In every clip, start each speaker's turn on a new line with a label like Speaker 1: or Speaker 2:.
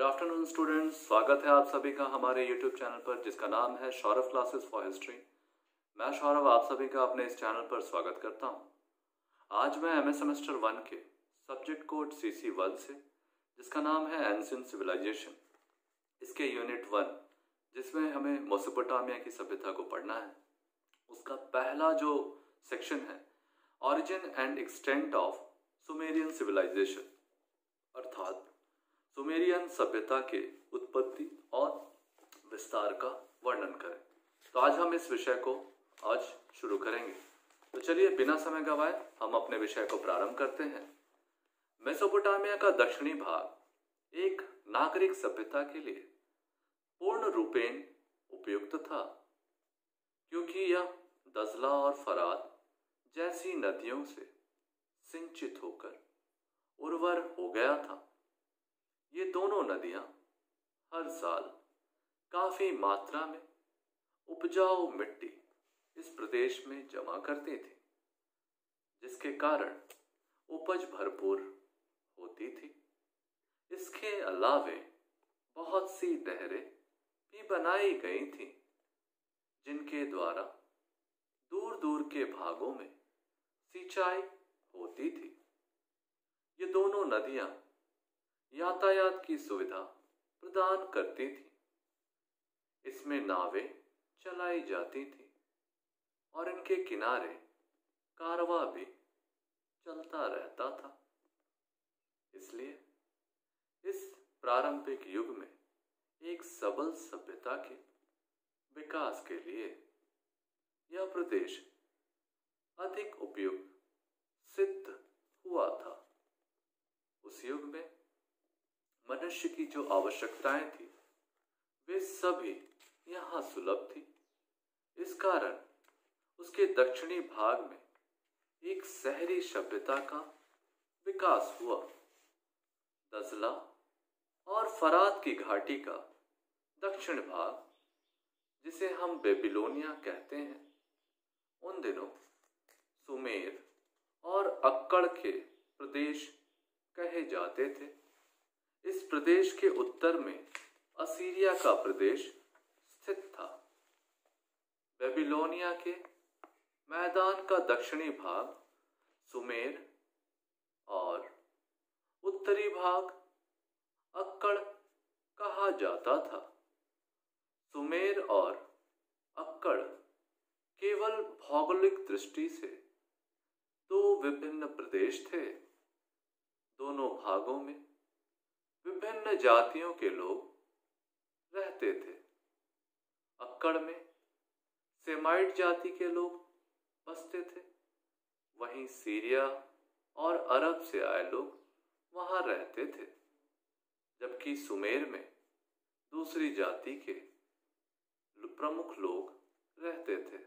Speaker 1: Good afternoon students, स्वागत है आप सभी का हमारे यूट्यूब चैनल पर जिसका नाम है सौरभ क्लासेस फॉर हिस्ट्री। मैं सौरभ आप सभी का अपने इस चैनल पर स्वागत करता हूं। आज मैं एमए सेमेस्टर 1 के सब्जेक्ट कोड CC1 से जिसका नाम है एंशिएंट सिविलाइजेशन, इसके यूनिट 1 जिसमें हमें मेसोपोटामिया की सभ्यता को पढ़ना है, उसका पहला जो सेक्शन है origin and extent of Sumerian civilization, अर्थात सुमेरियन सभ्यता के उत्पत्ति और विस्तार का वर्णन करें। तो आज हम इस विषय को आज शुरू करेंगे। तो चलिए बिना समय गवाए हम अपने विषय को प्रारंभ करते हैं। मेसोपोटामिया का दक्षिणी भाग एक नागरिक सभ्यता के लिए पूर्ण रूपेण उपयुक्त था, क्योंकि यह दजला और फरात जैसी नदियों से सिंचित होकर उर्वर हो गया था। ये दोनों नदियां हर साल काफी मात्रा में उपजाऊ मिट्टी इस प्रदेश में जमा करती थी, जिसके कारण उपज भरपूर होती थी। इसके अलावे बहुत सी नहरें भी बनाई गई थी, जिनके द्वारा दूर दूर के भागों में सिंचाई होती थी। ये दोनों नदियां यातायात की सुविधा प्रदान करती थी। इसमें नावें चलाई जाती थी और इनके किनारे कारवां भी चलता रहता था। इसलिए इस प्रारंभिक युग में एक सबल सभ्यता के विकास के लिए यह प्रदेश अधिक उपयुक्त सिद्ध हुआ था। उस युग में मनुष्य की जो आवश्यकताएं थी वे सभी यहाँ सुलभ थी। इस कारण उसके दक्षिणी भाग में एक शहरी सभ्यता का विकास हुआ। दजला और फरात की घाटी का दक्षिण भाग, जिसे हम बेबीलोनिया कहते हैं, उन दिनों सुमेर और अक्कड़ के प्रदेश कहे जाते थे। इस प्रदेश के उत्तर में असीरिया का प्रदेश स्थित था। बेबीलोनिया के मैदान का दक्षिणी भाग सुमेर और उत्तरी भाग अक्कड़ कहा जाता था। सुमेर और अक्कड़ केवल भौगोलिक दृष्टि से दो विभिन्न प्रदेश थे। दोनों भागों में विभिन्न जातियों के लोग रहते थे। अक्कड़ में सेमाइट जाति के लोग बसते थे, वहीं सीरिया और अरब से आए लोग वहां रहते थे, जबकि सुमेर में दूसरी जाति के प्रमुख लोग रहते थे।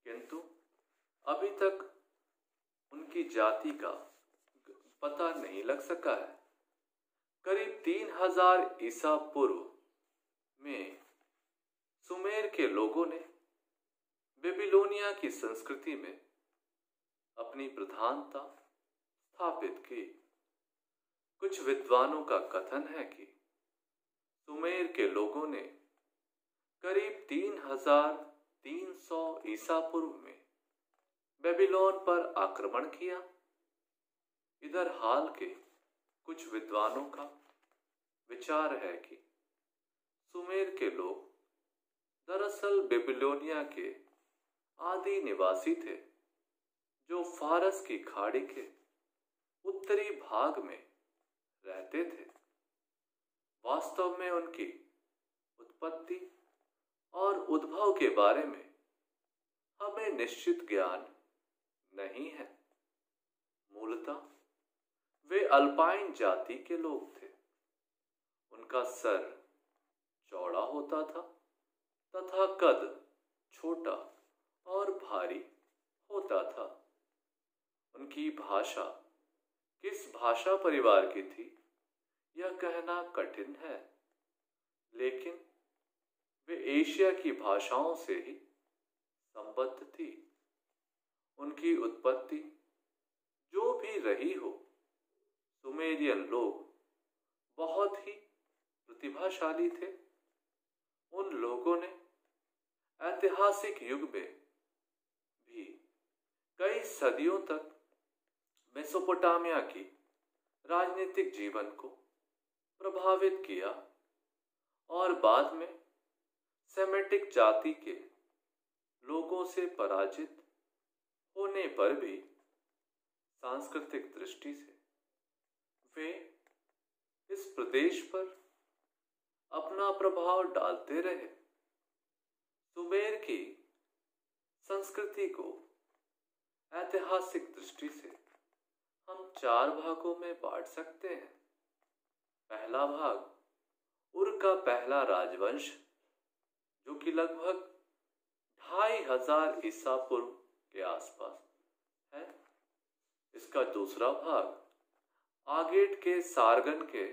Speaker 1: किंतु अभी तक उनकी जाति का पता नहीं लग सका है। करीब 3000 ईसा पूर्व में सुमेर के लोगों ने बेबीलोनिया की संस्कृति में अपनी प्रधानता स्थापित की। कुछ विद्वानों का कथन है कि सुमेर के लोगों ने करीब 3300 ईसा पूर्व में बेबीलोन पर आक्रमण किया। इधर हाल के कुछ विद्वानों का विचार है कि सुमेर के लोग दरअसल बेबीलोनिया के आदि निवासी थे, जो फारस की खाड़ी के उत्तरी भाग में रहते थे। वास्तव में उनकी उत्पत्ति और उद्भव के बारे में हमें निश्चित ज्ञान नहीं है। मूलतः वे अल्पाइन जाति के लोग थे। उनका सर चौड़ा होता था तथा कद छोटा और भारी होता था। उनकी भाषा किस भाषा परिवार की थी यह कहना कठिन है, लेकिन वे एशिया की भाषाओं से ही संबद्ध थी। उनकी उत्पत्ति जो भी रही हो, सुमेरियन लोग बहुत ही प्रतिभाशाली थे। उन लोगों ने ऐतिहासिक युग में भी कई सदियों तक मेसोपोटामिया की राजनीतिक जीवन को प्रभावित किया और बाद में सेमेटिक जाति के लोगों से पराजित होने पर भी सांस्कृतिक दृष्टि से वे इस प्रदेश पर अपना प्रभाव डालते रहे। सुमेर की संस्कृति को ऐतिहासिक दृष्टि से हम 4 भागों में बांट सकते हैं। पहला भाग उर का पहला राजवंश, जो कि लगभग 2500 ईसा पूर्व के आसपास है। इसका दूसरा भाग आगेट के सारगन के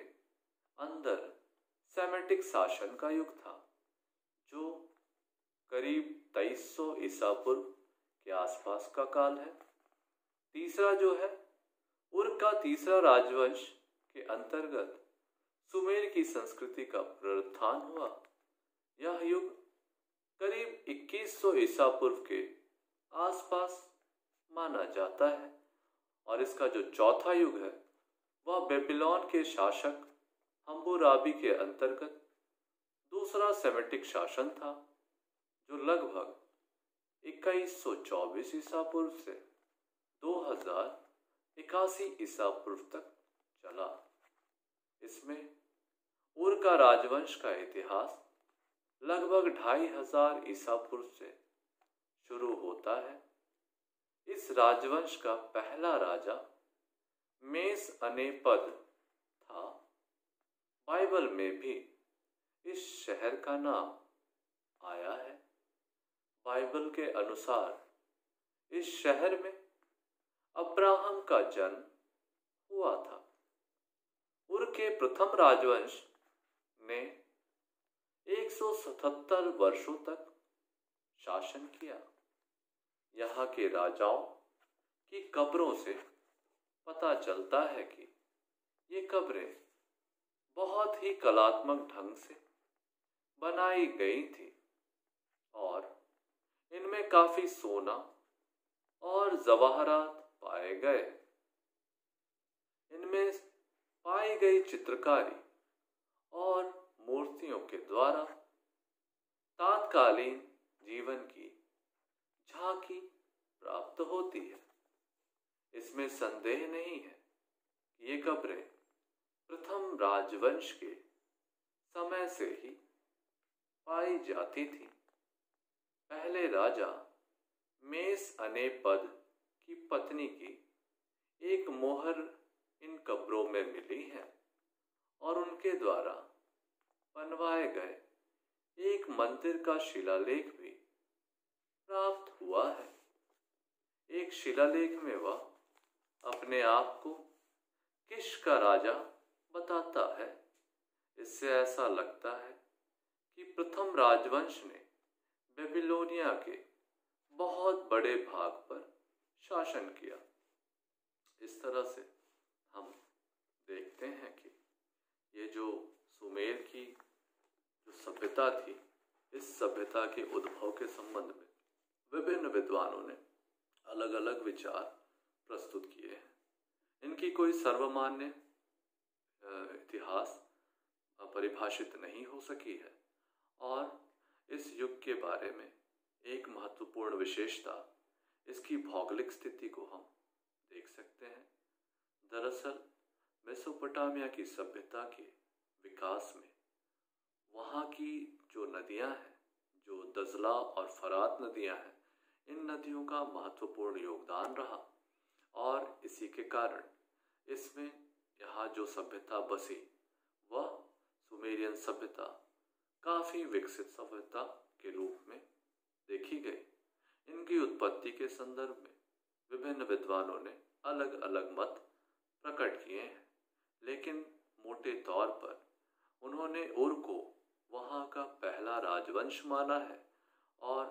Speaker 1: अंदर सेमेटिक शासन का युग था, जो करीब 2300 ईसा पूर्व के आसपास का काल है। तीसरा जो है उर का तीसरा राजवंश के अंतर्गत सुमेर की संस्कृति का पुनरुत्थान हुआ। यह युग करीब 2100 ईसा पूर्व के आसपास माना जाता है। और इसका जो चौथा युग है वह बेबीलोन के शासक हम्मुराबी के अंतर्गत दूसरा सेमेटिक शासन था, जो लगभग 2124 ईसा पूर्व से 2081 ईसा पूर्व तक चला। इसमें उर का राजवंश का इतिहास लगभग 2500 ईसा पूर्व से शुरू होता है। इस राजवंश का पहला राजा मेस अनेपद था। बाइबल में भी इस शहर का नाम आया है। बाइबल के अनुसार इस शहर में अब्राहम का जन्म हुआ था। उर के प्रथम राजवंश ने 177 वर्षों तक शासन किया। यहाँ के राजाओं की कब्रों से पता चलता है कि ये कब्रें बहुत ही कलात्मक ढंग से बनाई गई थी और इनमें काफी सोना और जवाहरात पाए गए। इनमें पाई गई चित्रकारी और मूर्तियों के द्वारा तात्कालीन जीवन की झांकी प्राप्त होती है। इसमें संदेह नहीं है कि ये कब्रें प्रथम राजवंश के समय से ही पाई जाती थी। पहले राजा मेस अनेपद की पत्नी की एक मोहर इन कब्रों में मिली है और उनके द्वारा बनवाए गए एक मंदिर का शिलालेख भी प्राप्त हुआ है। एक शिलालेख में वह अपने आप को किश का राजा बताता है। इससे ऐसा लगता है कि प्रथम राजवंश ने बेबीलोनिया के बहुत बड़े भाग पर शासन किया। इस तरह से हम देखते हैं कि ये जो सुमेर की जो सभ्यता थी, इस सभ्यता के उद्भव के संबंध में विभिन्न विद्वानों ने अलग अलग विचार प्रस्तुत किए हैं। इनकी कोई सर्वमान्य इतिहास परिभाषित नहीं हो सकी है और इस युग के बारे में एक महत्वपूर्ण विशेषता इसकी भौगोलिक स्थिति को हम देख सकते हैं। दरअसल मेसोपोटामिया की सभ्यता के विकास में वहाँ की जो नदियाँ हैं, जो दजला और फरात नदियाँ हैं, इन नदियों का महत्वपूर्ण योगदान रहा और इसी के कारण इसमें यहाँ जो सभ्यता बसी वह सुमेरियन सभ्यता काफ़ी विकसित सभ्यता के रूप में देखी गई। इनकी उत्पत्ति के संदर्भ में विभिन्न विद्वानों ने अलग अलग मत प्रकट किए हैं, लेकिन मोटे तौर पर उन्होंने उर को वहाँ का पहला राजवंश माना है और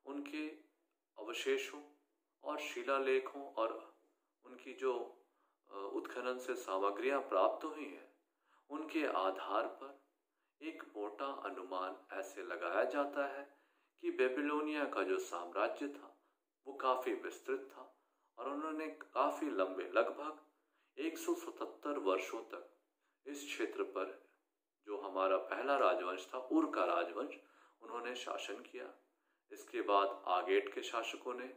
Speaker 1: उनके अवशेषों और शिलालेखों और उनकी जो उत्खनन से सामग्रियाँ प्राप्त हुई हैं, उनके आधार पर एक मोटा अनुमान ऐसे लगाया जाता है कि बेबीलोनिया का जो साम्राज्य था वो काफी विस्तृत था और उन्होंने काफी लंबे लगभग 177 वर्षों तक इस क्षेत्र पर, जो हमारा पहला राजवंश था उर का राजवंश, उन्होंने शासन किया। इसके बाद आगेट के शासकों ने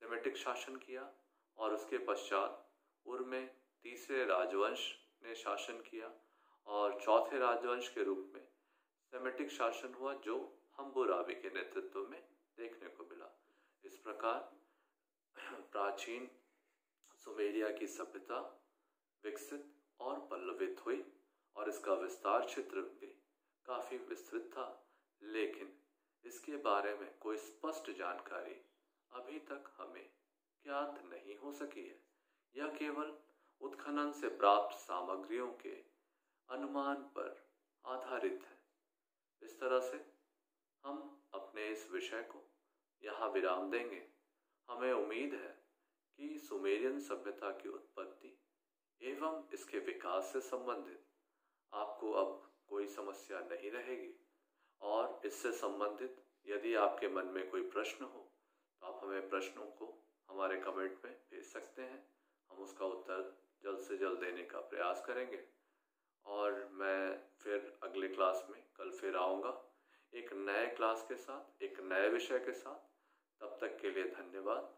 Speaker 1: सेमेटिक शासन किया और उसके पश्चात उर में तीसरे राजवंश ने शासन किया और चौथे राजवंश के रूप में सेमेटिक शासन हुआ, जो हम्मुराबी के नेतृत्व में देखने को मिला। इस प्रकार प्राचीन सुमेरिया की सभ्यता विकसित और पल्लवित हुई और इसका विस्तार क्षेत्र भी काफी विस्तृत था, लेकिन इसके बारे में कोई स्पष्ट जानकारी अभी तक हमें ज्ञात नहीं हो सकी है। यह केवल उत्खनन से प्राप्त सामग्रियों के अनुमान पर आधारित है। इस तरह से हम अपने इस विषय को यहाँ विराम देंगे। हमें उम्मीद है कि सुमेरियन सभ्यता की उत्पत्ति एवं इसके विकास से संबंधित आपको अब कोई समस्या नहीं रहेगी और इससे संबंधित यदि आपके मन में कोई प्रश्न हो तो आप हमें प्रश्नों को हमारे कमेंट में भेज सकते हैं। हम उसका उत्तर जल्द से जल्द देने का प्रयास करेंगे और मैं फिर अगले क्लास में कल फिर आऊँगा एक नए क्लास के साथ, एक नए विषय के साथ। तब तक के लिए धन्यवाद।